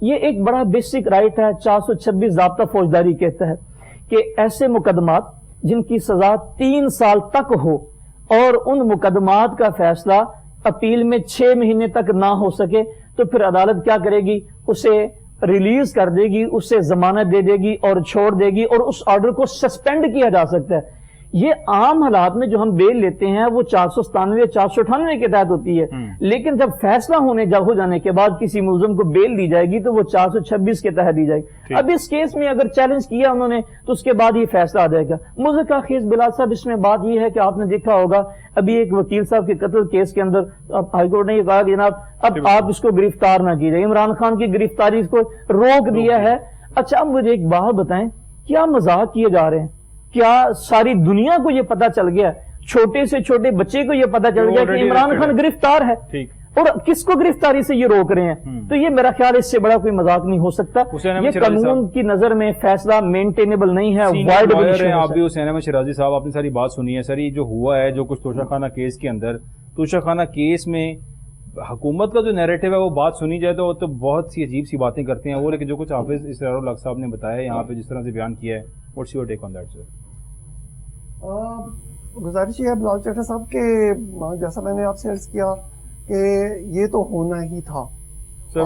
[SPEAKER 3] یہ ایک بڑا بیسک رائٹ ہے 426 ضابطہ فوجداری کے تحت کہ ایسے مقدمات جن کی سزا 3 سال تک ہو اور ان مقدمات کا فیصلہ اپیل میں 6 مہینے تک نہ ہو سکے تو پھر عدالت کیا کرے گی, اسے ریلیز کر دے گی، اس سے ضمانت دے دے گی اور چھوڑ دے گی، اور اس آرڈر کو سسپینڈ کیا جا سکتا ہے. یہ عام حالات میں جو ہم بیل لیتے ہیں وہ 497 498 کے تحت ہوتی ہے، لیکن جب فیصلہ ہو جانے کے بعد کسی ملزم کو بیل دی جائے گی تو وہ 426 کے تحت دی جائے گی. اب اس کیس میں اگر چیلنج کیا انہوں نے تو اس کے بعد یہ فیصلہ آ جائے گا. مذکرہ خیز بلال صاحب، اس میں بات یہ ہے کہ آپ نے دیکھا ہوگا ابھی ایک وکیل صاحب کے قتل کیس کے اندر ہائی کورٹ نے یہ کہا کہ جناب اب آپ اس کو گرفتار نہ کیجیے، عمران خان کی گرفتاری اس کو روک دیا ہے. اچھا اب مجھے ایک بات بتائیں، کیا مذاق کیے جا رہے ہیں؟ کیا ساری دنیا کو یہ پتا چل گیا، چھوٹے سے چھوٹے بچے کو یہ پتا چل گیا کہ عمران خان گرفتار ہے، اور کس کو گرفتاری سے یہ روک رہے ہیں؟ تو یہ میرا خیال اس سے بڑا کوئی مذاق نہیں ہو سکتا. یہ قانون کی نظر میں فیصلہ مینٹینیبل نہیں ہے.
[SPEAKER 1] آپ بھی حسین احمد شیرازی صاحب، آپ نے ساری بات سنی ہے. سر یہ جو ہوا ہے، جو کچھ توشہ خانہ کیس کے اندر، توشہ خانہ کیس میں حکومت کا جو نیریٹو ہے وہ بات سنی جائے تو وہ تو بہت سی عجیب سی باتیں کرتے ہیں وہ، لیکن جو کچھ حافظ اسرار الحق صاحب نے بتایا یہاں پہ جس طرح سے بیان کیا ہے، what's your take on that sir?
[SPEAKER 2] گزارش یہ ہے بلال چٹھا صاحب کہ جیسا میں نے آپ سے عرض کیا کہ یہ تو ہونا ہی تھا.
[SPEAKER 1] سر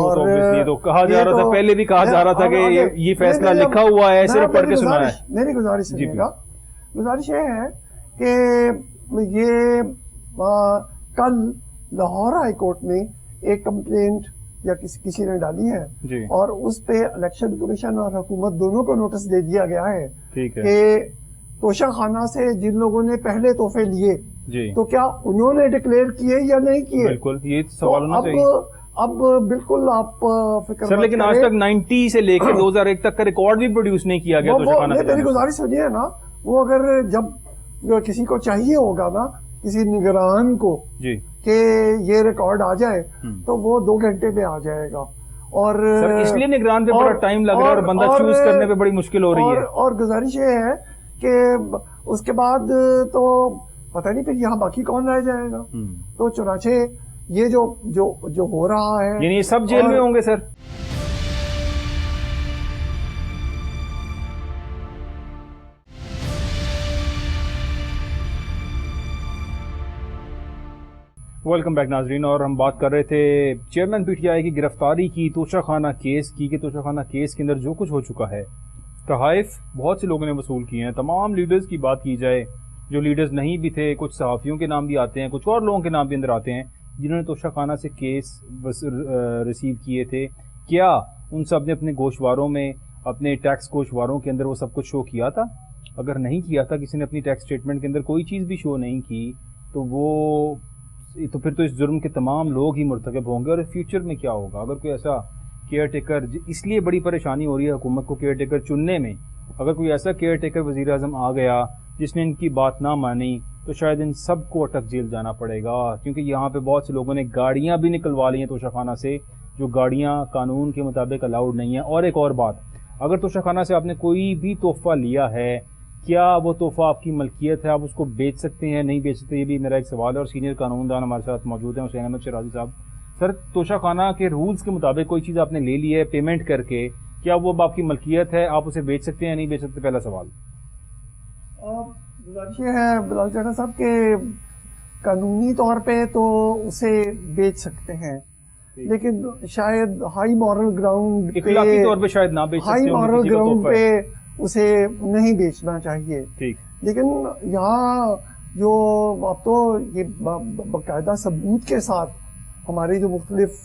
[SPEAKER 1] تو کہا جا رہا تھا، پہلے بھی کہا جا رہا تھا کہ یہ فیصلہ لکھا ہوا ہے، صرف پڑھ کے سنا ہے.
[SPEAKER 2] میری گزارش سنیے گا. گزارش یہ ہے کہ یہ کل لاہور ہائی کورٹ میں ایک کمپلینٹ یا کسی نے ڈالی ہے اور اس پہ الیکشن کمیشن اور حکومت دونوں کو نوٹس دے دیا گیا ہے کہ توشہ خانہ سے جن لوگوں نے پہلے تحفے لیے تو کیا انہوں نے ڈکلیئر کیے یا نہیں کیے.
[SPEAKER 1] بالکل یہ سوال ہونا چاہیے.
[SPEAKER 2] اب بالکل آپ فکر
[SPEAKER 1] سر، لیکن آج تک 90 سے لے کے 2001 تک کا ریکارڈ بھی پروڈیوس نہیں کیا گیا توشہ خانہ.
[SPEAKER 2] میری گزارش سنیے نا، وہ اگر جب کسی کو چاہیے ہوگا نا، کسی نگران کو کہ یہ ریکارڈ آ جائے تو وہ 2 گھنٹے میں آ جائے گا. اور
[SPEAKER 1] اس لیے نگران پہ بڑا ٹائم لگ رہا ہے اور بندہ چوز کرنے پہ بڑی مشکل ہو رہی ہے.
[SPEAKER 2] اور گزارش یہ ہے کہ اس کے بعد تو پتہ نہیں پھر یہاں باقی کون رہ جائے گا. تو چنانچہ یہ جو ہو رہا ہے،
[SPEAKER 1] یعنی یہ سب جیل میں ہوں گے سر؟ ویلکم بیک ناظرین، اور ہم بات کر رہے تھے چیئرمین پی ٹی آئی کی گرفتاری کی، توشہ خانہ کیس کی، کہ توشہ خانہ کیس کے اندر جو کچھ ہو چکا ہے، تحائف بہت سے لوگوں نے وصول کیے ہیں. تمام لیڈرز کی بات کی جائے، جو لیڈرز نہیں بھی تھے، کچھ صحافیوں کے نام بھی آتے ہیں، کچھ اور لوگوں کے نام بھی اندر آتے ہیں جنہوں نے توشہ خانہ سے کیس ریسیو کیے تھے. کیا ان سب نے اپنے گوشواروں میں، اپنے ٹیکس گوشواروں کے اندر وہ سب کچھ شو کیا تھا؟ اگر نہیں کیا تھا، کسی نے اپنی ٹیکس اسٹیٹمنٹ کے اندر کوئی چیز بھی شو نہیں کی، تو پھر تو اس جرم کے تمام لوگ ہی مرتکب ہوں گے. اور فیوچر میں کیا ہوگا اگر کوئی ایسا کیئر ٹیکر، اس لیے بڑی پریشانی ہو رہی ہے حکومت کو کیئر ٹیکر چننے میں، اگر کوئی ایسا کیئر ٹیکر وزیر اعظم آ گیا جس نے ان کی بات نہ مانی تو شاید ان سب کو اٹک جیل جانا پڑے گا. کیونکہ یہاں پہ بہت سے لوگوں نے گاڑیاں بھی نکلوا لی ہیں توشہ خانہ سے، جو گاڑیاں قانون کے مطابق الاؤڈ نہیں ہیں. اور ایک اور بات، اگر توشہ خانہ سے آپ نے کوئی بھی تحفہ لیا ہے، کیا وہ تحفہ آپ کی ملکیت ہے؟ آپ اس کو بیچ سکتے ہیں، نہیں بیچ سکتے؟ یہ بھی میرا ایک سوال ہے. اور سینئر قانون دان ہمارے ساتھ موجود ہیں حسین احمد شیرازی صاحب. سر، توشہ خانہ کے رولز کے مطابق کوئی چیز آپ نے لے لی ہے پیمنٹ کر کے، کیا وہ اب آپ کی ملکیت ہے؟ آپ اسے بیچ سکتے ہیں یا نہیں بیچ سکتے؟ پہلا سوال.
[SPEAKER 2] گزارش یہ ہے بلال چٹھا صاحب کہ قانونی طور پہ تو اسے بیچ سکتے ہیں، لیکن شاید ہائی مورل گراؤنڈ
[SPEAKER 1] اخلاقی طور پہ شاید نہ بیچ سکتے،
[SPEAKER 2] ہائی مورل گراؤنڈ پہ اسے نہیں بیچنا چاہیے. لیکن یہاں جو اب تو یہ باقاعدہ ثبوت کے ساتھ ہمارے جو مختلف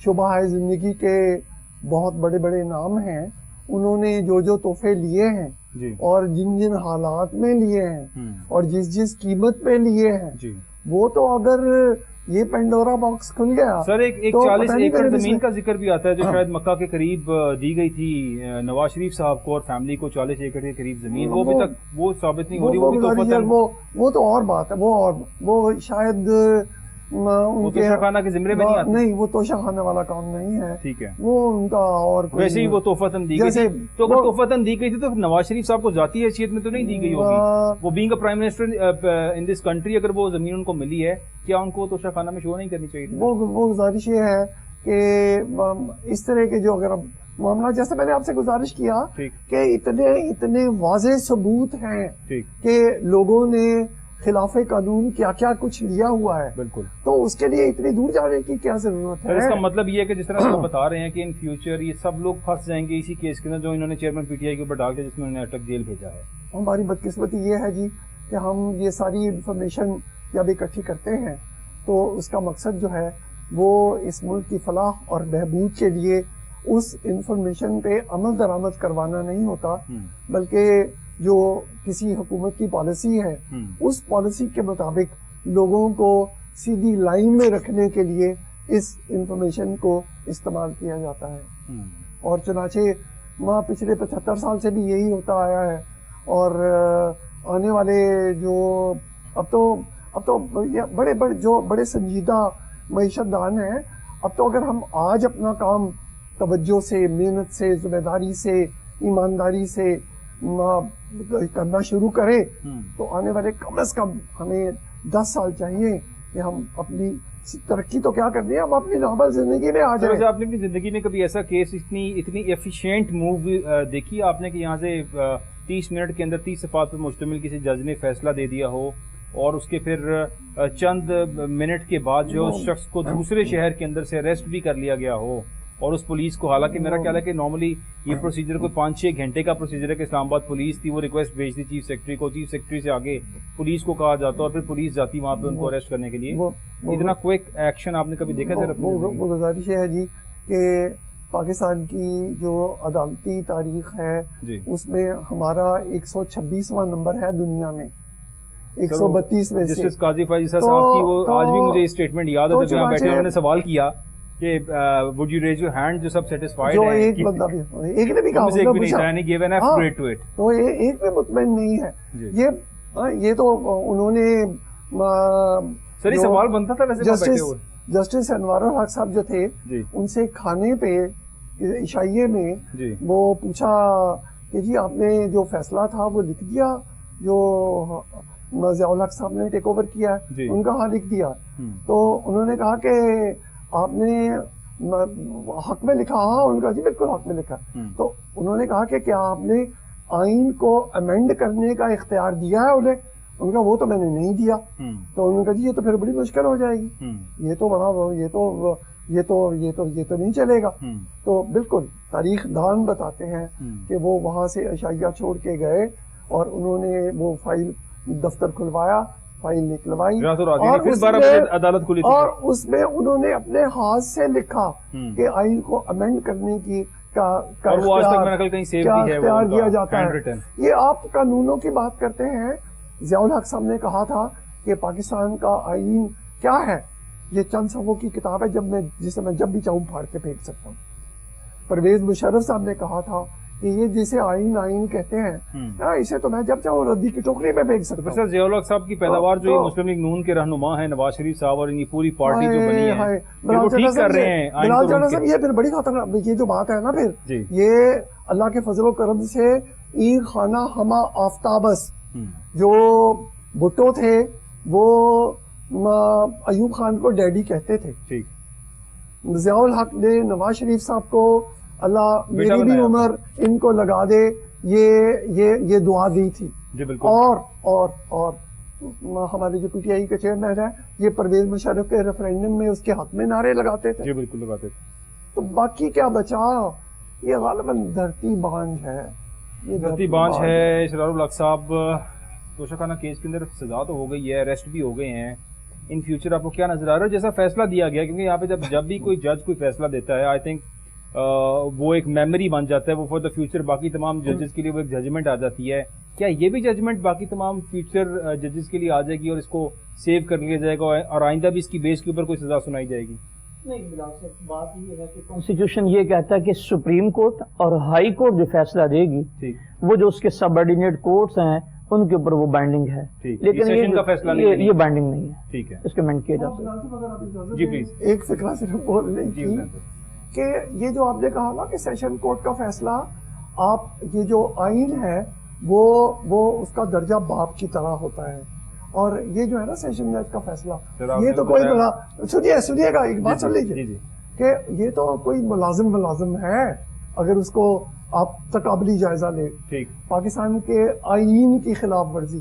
[SPEAKER 2] شعبہ زندگی کے بہت بڑے بڑے نام ہیں، انہوں نے جو تحفے لیے ہیں اور جن حالات میں لیے ہیں اور جس قیمت پہ لیے ہیں، وہ تو اگر یہ پینڈورا باکس کھل گیا.
[SPEAKER 1] سر، ایک 40 ایکڑ زمین کا ذکر بھی آتا ہے جو شاید مکہ کے قریب دی گئی تھی نواز شریف صاحب کو اور فیملی کو، 40 ایکڑ کے قریب زمین، وہ ابھی تک وہ ثابت نہیں ہو رہی.
[SPEAKER 2] وہ تو اور بات ہے، وہ شاید
[SPEAKER 1] وہ توشہ خانہ کے زمرے میں نہیں آتی.
[SPEAKER 2] نہیں، وہ توشہ خانہ والا کام نہیں ہے.
[SPEAKER 1] ٹھیک ہے،
[SPEAKER 2] وہ ان کا اور
[SPEAKER 1] ویسے ہی وہ تحفتاً دی گئی تھی. تو اگر تحفتاً دی گئی تھی تو نواز شریف صاحب کو ذاتی حیثیت میں تو نہیں دی گئی ہوگی؟ وہ being a prime minister in this country, اگر وہ زمین ان کو ملی ہے، کیا ان کو توشہ خانہ میں شو نہیں کرنی چاہیے؟
[SPEAKER 2] وہ گزارش یہ ہے کہ اس طرح کے جو اگر معاملہ، جیسے میں نے آپ سے گزارش کیا کہ اتنے واضح ثبوت ہیں کہ لوگوں نے خلاف قانون کیا کیا کچھ لیا ہوا ہے.
[SPEAKER 1] بالکل.
[SPEAKER 2] تو اس کے لیے اتنی دور جانے کی کیا ضرورت ہے؟
[SPEAKER 1] اس کا مطلب یہ ہے کہ جس طرح آپ بتا رہے ہیں کہ ان فیوچر یہ سب لوگ پھنس جائیں گے اسی کیس کے اندر جو انہوں نے چیئرمین پی ٹی آئی کے اوپر ڈال دیا جس میں انہوں نے اٹک جیل بھیجا ہے.
[SPEAKER 2] ہماری بدقسمتی یہ ہے جی کہ ہم یہ ساری انفارمیشن جب اکٹھی کرتے ہیں تو اس کا مقصد جو ہے وہ اس ملک کی فلاح اور بہبود کے لیے اس انفارمیشن پہ عمل درآمد کروانا نہیں ہوتا، بلکہ جو کسی حکومت کی پالیسی ہے اس پالیسی کے مطابق لوگوں کو سیدھی لائن میں رکھنے کے لیے اس انفارمیشن کو استعمال کیا جاتا ہے. اور چنانچہ پچھلے 75 سال سے بھی یہی ہوتا آیا ہے. اور آنے والے جو اب تو بڑے سنجیدہ معیشت دان ہیں، اب تو اگر ہم آج اپنا کام توجہ سے، محنت سے، ذمہ داری سے، ایمانداری سے کرنا شروع کریں تو آنے والے کم از کم ہمیں 10 سال چاہیے کہ ہم اپنی ترقی تو کیا کرنی ہے، ہم اپنی نارمل زندگی میں آ جائیں.
[SPEAKER 1] آپ نے اپنی زندگی میں کبھی ایسا کیس اتنی ایفیشینٹ موو دیکھی آپ نے کہ یہاں سے 30 منٹ کے اندر 30 صفحات پر مشتمل کسی جج نے فیصلہ دے دیا ہو اور اس کے پھر چند منٹ کے بعد جو اس شخص کو دوسرے شہر کے اندر سے اریسٹ بھی کر لیا گیا ہو اور اس پولیس کو، حالانکہ میرا خیال ہے کہ نارملی یہ پروسیجر کوئی 5-6 گھنٹے کا پروسیجر ہے کہ اسلام آباد پولیس تھی وہ ریکویسٹ بھیجتی چیف سیکرٹری کو، چیف سیکرٹری سے آگے پولیس کو کہا جاتا اور پھر پولیس جاتی وہاں پہ ان کو اریسٹ کرنے کے لیے. اتنا کوئک ایکشن آپ نے کبھی دیکھا سر؟
[SPEAKER 2] وہ گزارش ہے جی کہ پاکستان کی جو عدالتی تاریخ ہے اس میں ہمارا 126واں نمبر ہے دنیا میں 132 میں سے.
[SPEAKER 1] جسٹس قاضی فائز عیسیٰ صاحب کی وہ آج بھی مجھے اسٹیٹمنٹ یاد ہے جب یہاں بیٹھے انہوں نے سوال کیا کہ would you raise your hand جو سب satisfied
[SPEAKER 2] جو
[SPEAKER 1] ہیں،
[SPEAKER 2] ایک بندہ بھی ایک نے بھی کہا تو ایک میں مطمئن نہیں ہے. یہ تو انہوں نے
[SPEAKER 1] سر یہ سوال بنتا تھا ویسے
[SPEAKER 2] جسٹس انوار الحق صاحب جو تھے ان سے کھانے پہ عشائیے میں وہ پوچھا کہ جی آپ نے جو فیصلہ تھا وہ لکھ دیا جو ضیاء الحق صاحب نے ٹیک اوور کیا ہے؟ ان کا ہاں لکھ دیا. تو انہوں نے کہا کہ آپ نے حق میں لکھا؟ ہاں. ان کا جی بالکل حق میں لکھا. تو انہوں نے کہا کہ کیا آپ نے آئین کو امینڈ کرنے کا اختیار دیا ہے انہیں؟ ان کا وہ تو میں نے نہیں دیا. تو انہوں نے کہا جی یہ تو پھر بڑی مشکل ہو جائے گی، یہ تو بڑا یہ تو نہیں چلے گا. تو بالکل تاریخ دان بتاتے ہیں کہ وہ وہاں سے عشائیہ چھوڑ کے گئے اور انہوں نے وہ فائل دفتر کھلوایا، فائل نکلوائی اور اس میں انہوں نے اپنے ہاتھ سے لکھا کہ آئین کو امینڈ کرنے کی کا اختیار دیا جاتا ہے. یہ آپ قانونوں کی بات کرتے ہیں. ضیاء الحق صاحب نے کہا تھا کہ پاکستان کا آئین کیا ہے؟ یہ چند صفحوں کی کتاب ہے جسے میں جب بھی چاہوں پھاڑ کے پھینک سکتا ہوں. پرویز مشرف صاحب نے کہا تھا کہ یہ جسے آئین کہتے ہیں اسے تو میں جب چاہوں ردی کی ٹوکری میں پھینک سکتا ہوں.
[SPEAKER 1] سر ضیاء الحق صاحب کی پیداوار جو مسلم لیگ نون کے رہنما ہیں نواز شریف صاحب اور یہ پوری پارٹی جو بنی ہے وہ ٹھیک کر رہے ہیں.
[SPEAKER 2] بلال چڑھا صاحب یہ پھر بڑی خطرناک یہ جو بات ہے نا پھر یہ اللہ کے فضل و کرم سے این خانہ ہما آفتابس جو بھٹو تھے وہ ایوب خان کو ڈیڈی کہتے تھے. ضیاء الحق نے نواز شریف صاحب کو اللہ میری بھی عمر ان کو لگا دے یہ دعا دی تھی. اور ہمارے جو پی ٹی آئی کے چیئرمین ہیں یہ پرویز مشرف کے ریفرینڈم میں اس کے حق میں نعرے لگاتے تھے.
[SPEAKER 1] بالکل لگاتے تھے.
[SPEAKER 2] تو باقی کیا بچا؟ یہ غالباً دھرتی بانجھ ہے.
[SPEAKER 1] یہ دھرتی بانجھ ہے. اسرار الحق صاحب توشہ خانہ کیس کے اندر سزا تو ہو گئی ہے، اریسٹ بھی ہو گئے ہیں. ان فیوچر آپ کو کیا نظر آ رہا ہے جیسا فیصلہ دیا گیا؟ کیونکہ یہاں پہ جب بھی کوئی جج کوئی فیصلہ دیتا ہے آئی تھنک وہ ایک میموری بن جاتا ہے، وہ فار دا فیوچر باقی تمام ججز کے لیے وہ ایک ججمنٹ آ جاتی ہے. کیا یہ بھی ججمنٹ باقی تمام فیوچر ججز کے لیے آ جائے گی اور اس کو سیو کر لیا جائے گا اور آئندہ بھی اس کی بیس کے اوپر کوئی سزا سنائی جائے گی؟
[SPEAKER 3] نہیں، بلال صاحب بات یہ ہے کہ کانسٹیٹیوشن یہ کہتا ہے کہ سپریم کورٹ اور ہائی کورٹ جو فیصلہ دے گی وہ جو اس کے سب آرڈینیٹ کورٹس ہیں ان کے اوپر وہ بائنڈنگ ہے، لیکن یہ بائنڈنگ نہیں ہے. ٹھیک ہے، اس کے مینٹ کیا جا سکتا ہے.
[SPEAKER 1] جی پلیز.
[SPEAKER 2] ایک فکرہ صرف بولنے کی کہ یہ جو آپ نے کہا نا کہ سیشن کورٹ کا فیصلہ، آپ یہ جو آئین ہے وہ اس کا درجہ باپ کی طرح ہوتا ہے اور یہ جو ہے نا سیشن جج کا فیصلہ یہ تو کوئی بڑا سنیے گا ایک بات سن لیجیے کہ یہ تو کوئی ملازم ہے اگر اس کو آپ تقابلی جائزہ لے. پاکستان کے آئین کی خلاف ورزی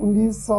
[SPEAKER 2] 1900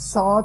[SPEAKER 2] 7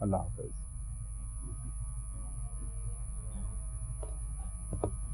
[SPEAKER 1] اللہ حافظ.